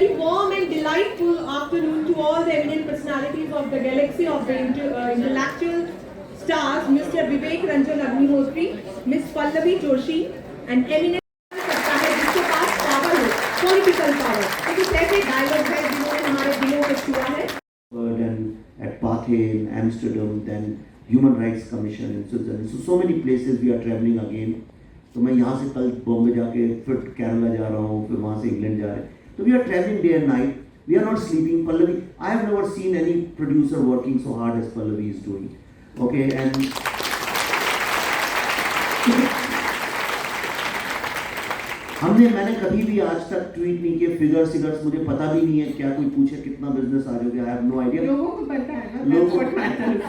very warm and delightful afternoon to all the eminent personalities of the galaxy of the intellectual stars, Mr. Vivek Agnihotri, Miss Pallavi Joshi, and eminent जिसके पास power हो, political power. एक ऐसे dialogue है जिन्होंने हमारे दिलों को छुआ है. And at Pathé in Amsterdam, then Human Rights Commission in Switzerland. So many places we are traveling again. तो मैं यहाँ से कल बॉम्बे जाके फिर केरला जा रहा हूँ, फिर वहाँ से इंग्लैंड जा रहे हैं. So we are traveling day and night. We are not sleeping. Pallavi, I have never seen any producer working so hard as Pallavi is doing. Okay, and मैंने कभी भी आज तक ट्वीट नहीं किया फिगर्स मुझे पता भी नहीं है क्या कोई पूछे कितना बिजनेस आ जाओगे I have no idea. लोगों को पता है ना, that's what matters.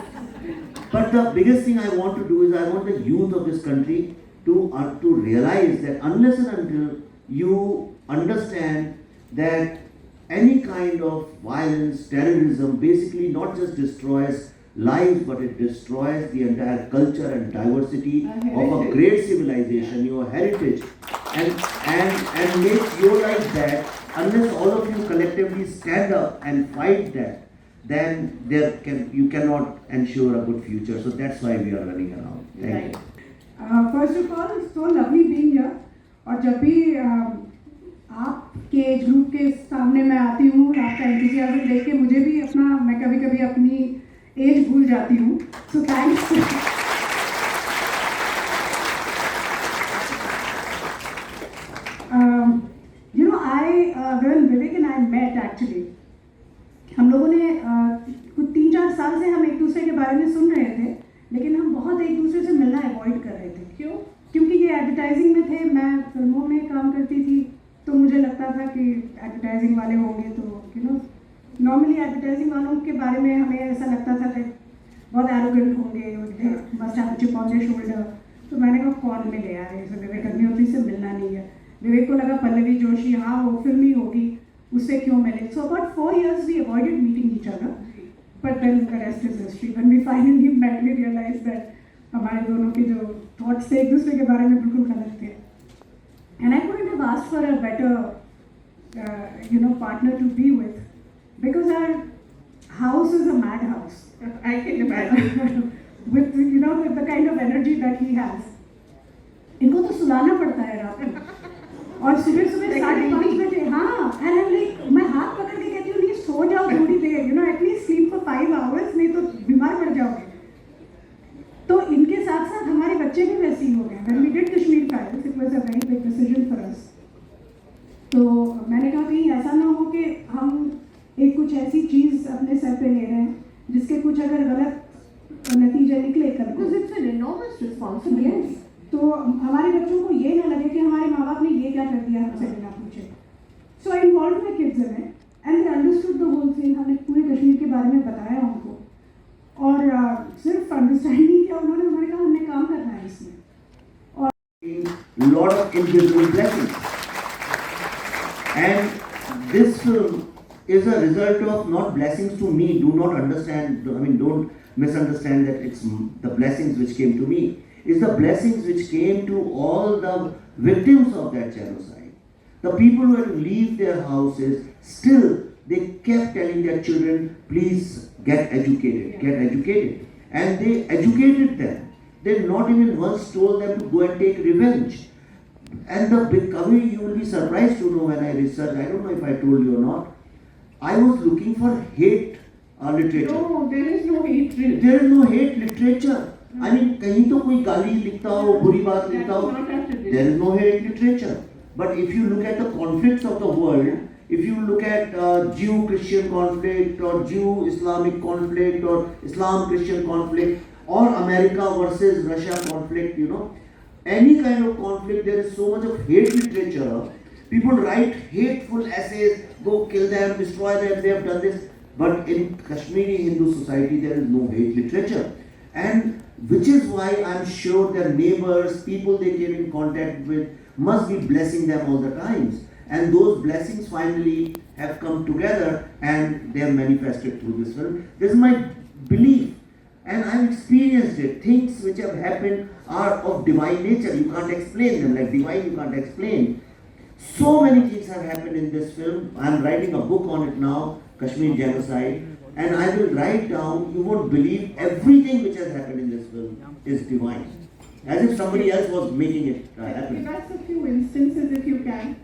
But the biggest thing I want to do is I want the youth of this country to realize that unless and until you understand that any kind of violence, terrorism basically not just destroys lives, but it destroys the entire culture and diversity of a great civilization, your heritage, and makes your life bad. Unless all of you collectively stand up and fight that, then you cannot ensure a good future. So that's why we are running around. Thank you. First of all, it's so lovely being here. और जब भी आपके group के सामने मैं आती हूँ, आपका एंथुसियाज्म देख के मुझे भी मैं कभी-कभी अपनी एज भूल जाती हूँ. So thanks. When Vivek and I met actually, हम लोगों ने कुछ 3-4 साल से हम एक दूसरे के बारे में सुन रहे थे, लेकिन हम बहुत एक दूसरे से मिलना अवॉइड कर रहे थे. क्यों? क्योंकि ये एडवर्टाइजिंग में थे, मैं फिल्मों में काम करती थी, तो मुझे लगता था कि एडवर्टाइजिंग वाले होंगे तो नॉर्मली एडवर्टाइजिंग वालों के बारे में हमें ऐसा लगता था कि बहुत एरोगेंट होंगे, must have a chip on their shoulder. तो मैंने कहा कौन मिले यार, विवेक अग्निहोत्री से मिलना नहीं है. विवेक को लगा पल्लवी जोशी हाँ वो फिल्मी होगी, उससे क्यों मिले. So about 4 years we avoided meeting each other, but then the rest is history. When we finally met, we realized that हमारे दोनों के जो थॉट्स थे एक दूसरे के बारे में बिल्कुल गलत थे. And I couldn't have asked for a better partner to be with, because our house is a madhouse. I can imagine. With with the kind of energy that he has. इनको तो सुलाना पड़ता है रात को और सुबह 5:30 बजे. हाँ, and मैं हाथ पकड़ के कहती हूँ नहीं सो जाओ थोड़ी देर, at least sleep for 5 hours, नहीं तो बीमार पड़ जाओगे. तो इनके साथ साथ हमारे बच्चे भी वैसे ही हो गए. When we did Kashmir files, it was a very big decision for us. तो मैंने कहा कहीं ऐसा ना हो कि हम एक कुछ ऐसी चीज़ अपने सर पे ले रहे हैं जिसके कुछ अगर गलत नतीजे निकले कल. Because it's an enormous responsibility. तो हमारे बच्चों को ये ना लगे कि हमारे माँ बाप ने ये क्या कर दिया हमसे बिना पूछे. So I involve my kids in it and they understood the whole thing. हमने पूरे कश्मीर के बारे में बताया उनको और सिर्फ अंडरस्टैंड नहीं किया उन्होंने, हमारे कहा हमने काम करना है इसमें. और lot of invisible blessings, and this film is a result of not blessings to me. Don't misunderstand that it's the blessings which came to me. Is the blessings which came to all the victims of that genocide. The people who had to leave their houses, still they kept telling their children, please get educated. And they educated them. They not even once told them to go and take revenge. And you will be surprised to know when I researched, I don't know if I told you or not, I was looking for hate literature. No, there is no hatred. There is no hate literature. कहीं तो कोई गाली लिखता हो, बुरी बात लिखता हो. There is no hate literature. But if you look at the conflicts of the world, if you look at Jew-Christian conflict or Jew-Islamic conflict or Islam-Christian conflict or America versus Russia conflict, any kind of conflict, there is so much of hate literature. People write hateful essays, go kill them, destroy them, they have done this. But in Kashmiri Hindu society, there is no hate literature. And which is why I'm sure their neighbors, people they came in contact with, must be blessing them all the times. And those blessings finally have come together and they are manifested through this film. This is my belief. And I've experienced it. Things which have happened are of divine nature. You can't explain them. Like divine, you can't explain. So many things have happened in this film. I am writing a book on it now, Kashmir Genocide, and I will write down, you won't believe, everything which has happened in this film is divine. As if somebody else was making it happen. Give us a few instances if you can.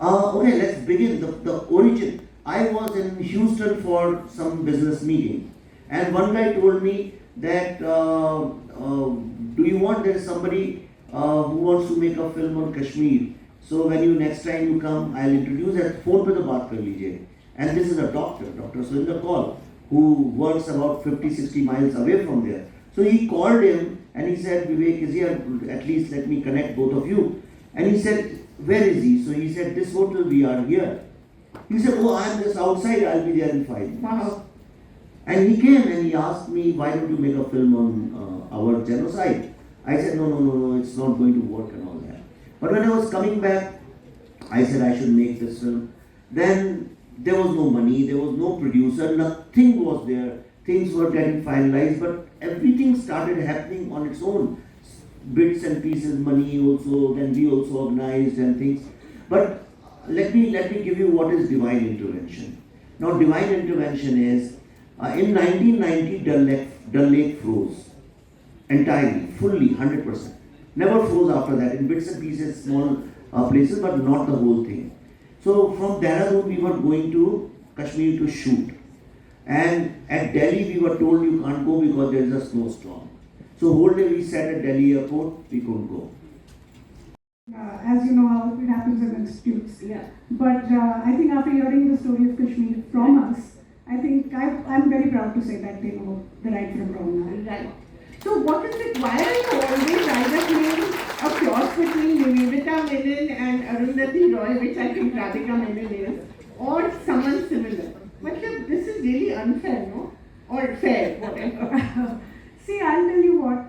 Okay, let's begin. The origin. I was in Houston for some business meeting, and one guy told me that, do you want, there is somebody who wants to make a film on Kashmir. So when next time you come, I'll introduce at phone pe to baat kar lijiye. And this is a doctor, Dr. Surinder Kaul, who works about 50-60 miles away from there. So he called him and he said, Vivek is here, at least let me connect both of you. And he said, where is he? So he said, this hotel, we are here. He said, oh, I am just outside, I'll be there in 5 minutes. Wow. And he came and he asked me, why don't you make a film on our genocide? I said, no, it's not going to work and all that. But when I was coming back, I said I should make this film. Then there was no money, there was no producer, nothing was there. Things were getting finalized, but everything started happening on its own. Bits and pieces, money also, then we also organized and things. But let me give you what is divine intervention. Now divine intervention is, in 1990 Dal Lake froze. Entirely, fully, 100%. Never froze after that, in bits and pieces, small places, but not the whole thing. So from Dehradun we were going to Kashmir to shoot. And at Delhi we were told you can't go because there is a snowstorm. So whole day we sat at Delhi airport, we couldn't go. As you know how it happens in institutes. Yeah. But I think after hearing the story of Kashmir from us, I think I'm very proud to say that they know the right from wrong now. Right. So what is it? Why are you always either playing a cross between Nivedita Menon and Arundhati Roy, which I think Radhika Menon is, or someone similar? But this is really unfair, no? Or fair, whatever. See, I'll tell you what.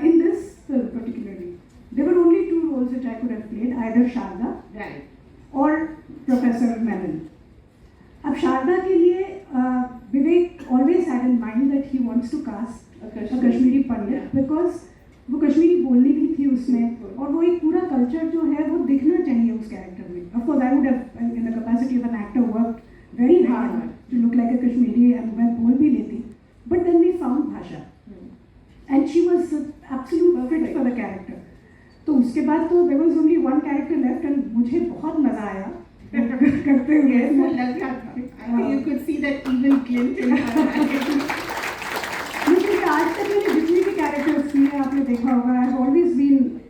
In this film particularly, there were only 2 roles which I could have played, either Sharda Right. or Professor Menon. अब शारदा के लिए विवेक always had in mind that he wants to cast a Kashmiri Pandit because वो कश्मीरी बोलनी भी थी उसमें और वो एक पूरा कल्चर जो है वो दिखना चाहिए उस कैरेक्टर में. Of course, I would have, in the capacity of an actor, worked very hard to look like a Kashmiri and मैं बोल भी लेती. But then we found Bhasha, and she was the absolute fit for the character. तो उसके बाद तो there was only one character left and मुझे बहुत मजा आया करते हुए. वो लग रहा था. I think you could see that evil glint in her eyes. लेकिन आज तक मैंने जितनी भी कैरेक्टर्स किए हैं आपने देखा होगा, I have always been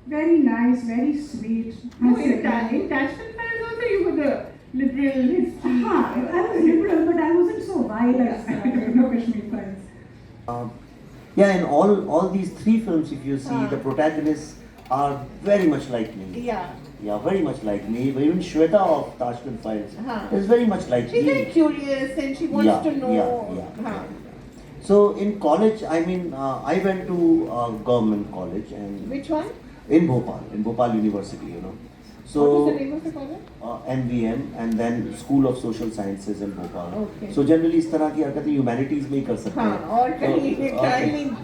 very nice, very sweet. No, in Tashkent Files also you were the liberal history. I was liberal, but I wasn't so wild as Kashmir Files. Yeah, in all these 3 films, if you see, the protagonists are very much like me. Yeah. Yeah, very much like me. Even Shweta of Tashkent Files is very much like She's me. very curious and she wants to know. Yeah. So in college, I mean, I went to government college and Which one? in Bhopal University, you know. So What is the name of the college? MVM and then School of Social Sciences in Bhopal. Okay. So generally इस तरह की हरकतें humanities में ही कर सकते हैं. और कहीं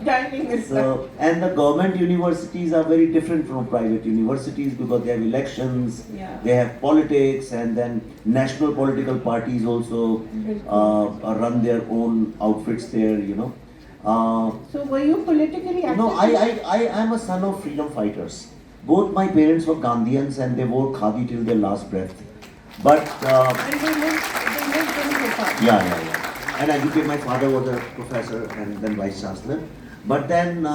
dining is So, and the government universities are very different from private universities because they have elections, they have politics, and then national political parties also run their own outfits there, you know. So were you politically active? No, I am a son of freedom fighters. Both my parents were Gandhians and they wore khadi till their last breath. But And they lived in Bhopal. yeah. And I became, my father was a professor and then vice chancellor. But then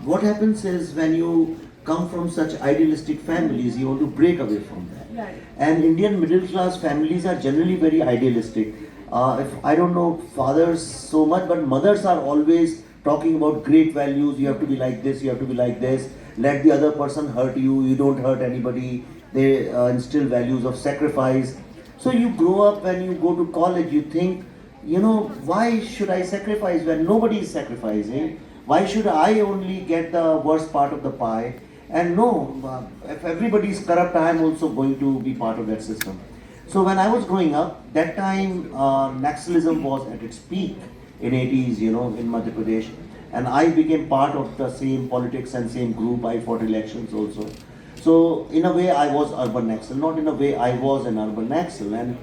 what happens is when you come from such idealistic families, you want to break away from that. Right. And Indian middle class families are generally very idealistic. If I don't know fathers so much, but mothers are always talking about great values. You have to be like this, you have to be like this. Let the other person hurt you, you don't hurt anybody. They instill values of sacrifice. So you grow up, when you go to college, you think, you know, why should I sacrifice when nobody is sacrificing? Why should I only get the worst part of the pie? And no, if everybody is corrupt, I am also going to be part of that system. So when I was growing up, that time Naxalism was at its peak in 80s, you know, in Madhya Pradesh. And I became part of the same politics and same group. I fought elections also. So in a way I was urban axle, not in a way I was an urban axle, and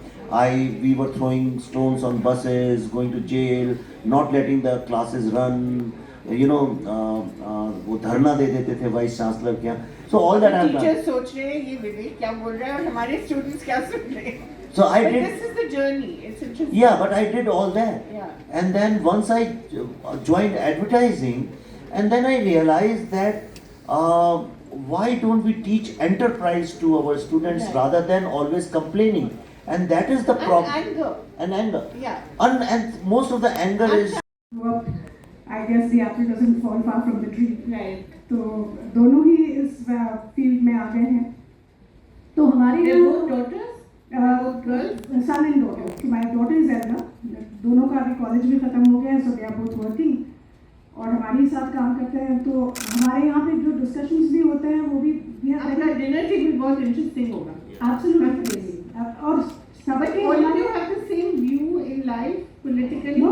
we were throwing stones on buses, going to jail, not letting the classes run, you know, वो धरना दे देते थे vice chancellor के यहाँ. So all that I've done. Teachers सोच रहे हैं ये विवेक क्या बोल रहा है और हमारे स्टूडेंट्स क्या सुन रहे हैं. So I But did. this is the journey. It's interesting. Yeah, but I did all that. Yeah. And then once I joined advertising, and then I realized that why don't we teach enterprise to our students Right. rather than always complaining? And that is the problem. And anger. And anger. Yeah. And most of the anger is. Well, I guess the apple doesn't fall far from the tree. Right. तो दोनों ही इस field में आ गए हैं. तो हमारे They're यहाँ both daughters. Both girls. son and daughter. So my daughter is elder. दोनों का अभी कॉलेज भी खत्म हो गया है, so they are both working. और हमारे साथ काम करते हैं. तो हमारे यहाँ पे जो डिस्कशंस भी होते हैं वो भी आपका डिनर टेबल बहुत इंटरेस्टिंग होगा. Absolutely. और सबके All of you have the same view in life politically. No.